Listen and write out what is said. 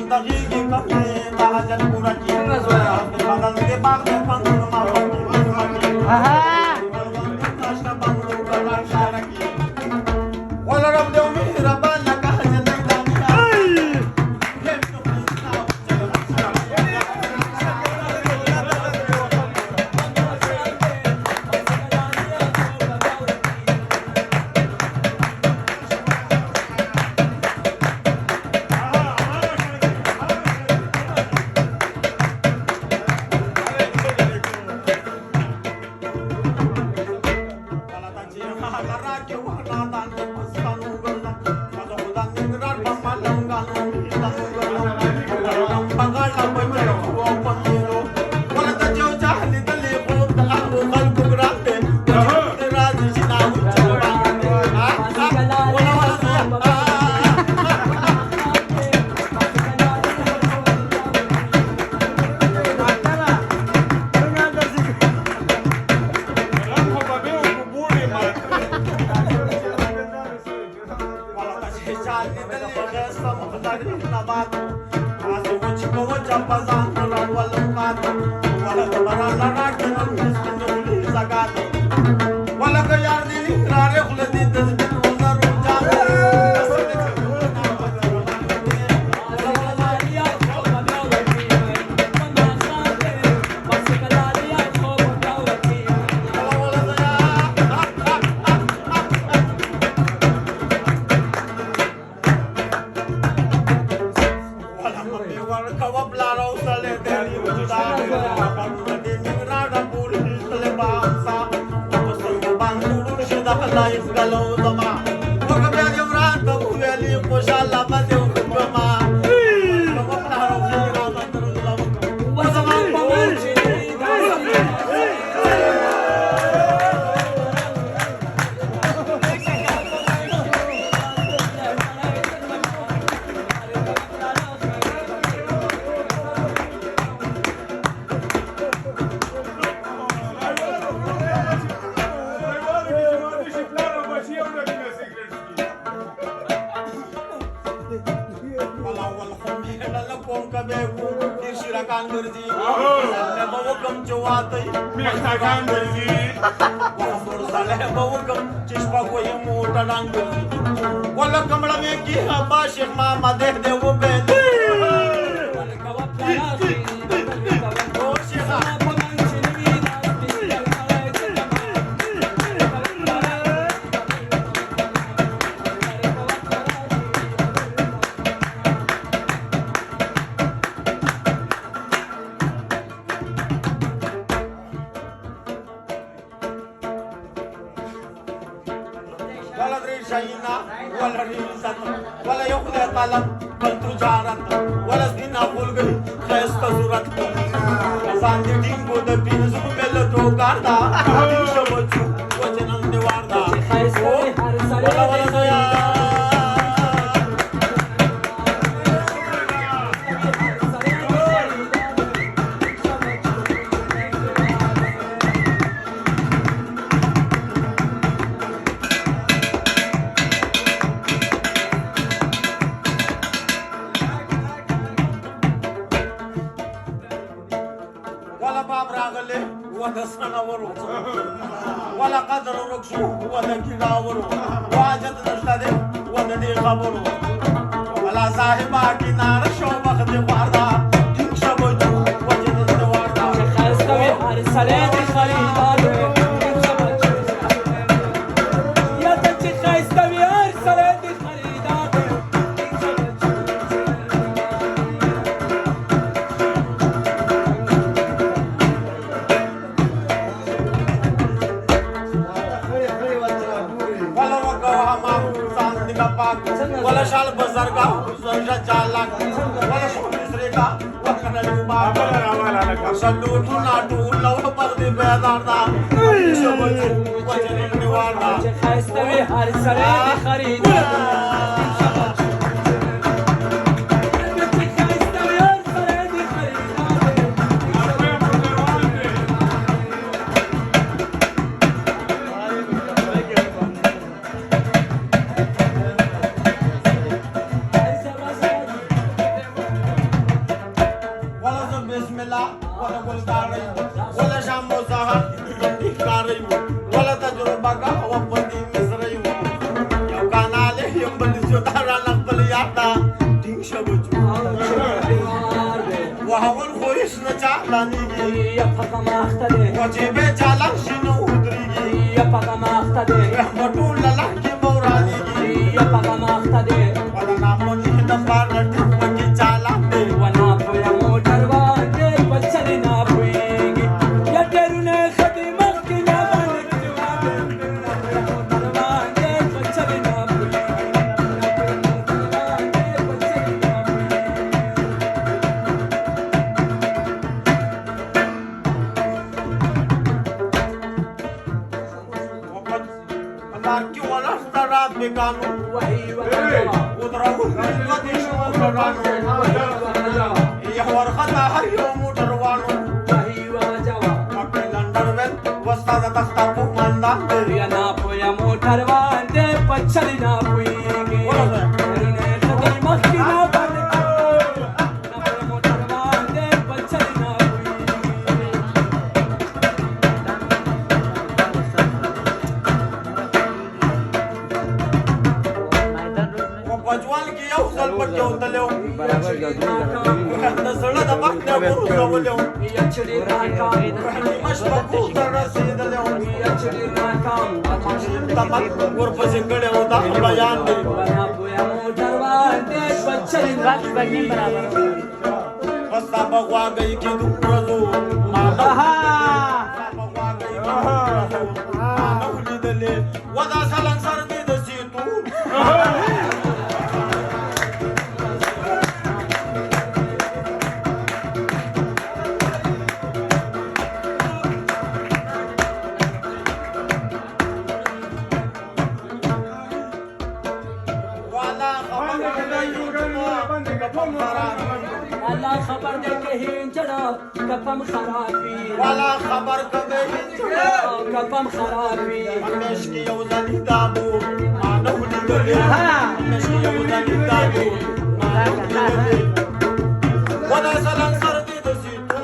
دقيقي كمي تهجد كورتي بدل دي باغ دي بندر ما ولا رب دومي ربنا كهجد ولا كملا ميكي هبا شيخ ماما ده ده وبيت ولا دري شينا ولا ريسات ولا يخلى قلم بل تجارت ولا سنا فولغي خيست صورت زاندي دينغو د بينزو بل تو غاردا شبچو وجنن دي واردا ولا ولا يا ولا قدر ركسو ولا كلاورو واجد نشتدي ولا دي خبرو ولا صاحبا كنار شو بخت واردا دين شبجو وجد الواردا خاستوي حارس سلامي خريدار يا تجي خاستوي حارس سلامي خريدار ولا شال بزرگا زوجا جالك ولا شو بزرگا وكنا لوبا شلو ناتو لو بغدي بيداردا شبچو وجن نواردا خاستوي حارس سلامي خريدار ویلا ولا ګلداري ولا شامو سهار باندې کاری ولا تجربه کا او باندې مزري یو کاناله یم باندې ستاره نه بل یادا دین شبج وهول خوښ نه چالانيږي یا پکا ماخته وجيبه چالان شنو ودريږي یا پکا ماخته رحمتون الله کې مورانيږي یا پکا ماخته ولا نامونی د پارټ پکې چالان دی ونا پویا موټر باندې بچل نه پويږي یا ډېرونه خدمت کې نه باندې موټر باندې بچل نه پويږي Marchi una strada pecano, وهي وجوا udra udri shurano, ya warkhata hayo mutarwano, وهي وجوا akke landarvel wastada tastapu mandan یا نا پویا موټر باندې بچل نه پويږي ډېرونه خدمت کې نه باندې نا پویا موټر باندې بچل نه پويږي پجوال کې یو ځل پټ یو تلو د زړه د وخت نه ورسولو یا چړې راکام مشبکو تر رسیدلو یا چړې راکام تمن ورپسې کړو دا بیان دی ونا پویا موټر باندې بچل نه پويږي پستا بغوا گئی کی دوپرزو مانا بغوا گئی کی دوپرزو مانا ولیدلې ودا سلنګ سر دې د سیتو والا الله خبر دے کہ ہنچڑا کپم خرابی والا خبر کبه کپم خرابی همیش کی یو ځلی دابو مانا ولیدلې همیش کی یو ځلی دابو مانا ولیدلې ودا سلنګ سر دې د سیتو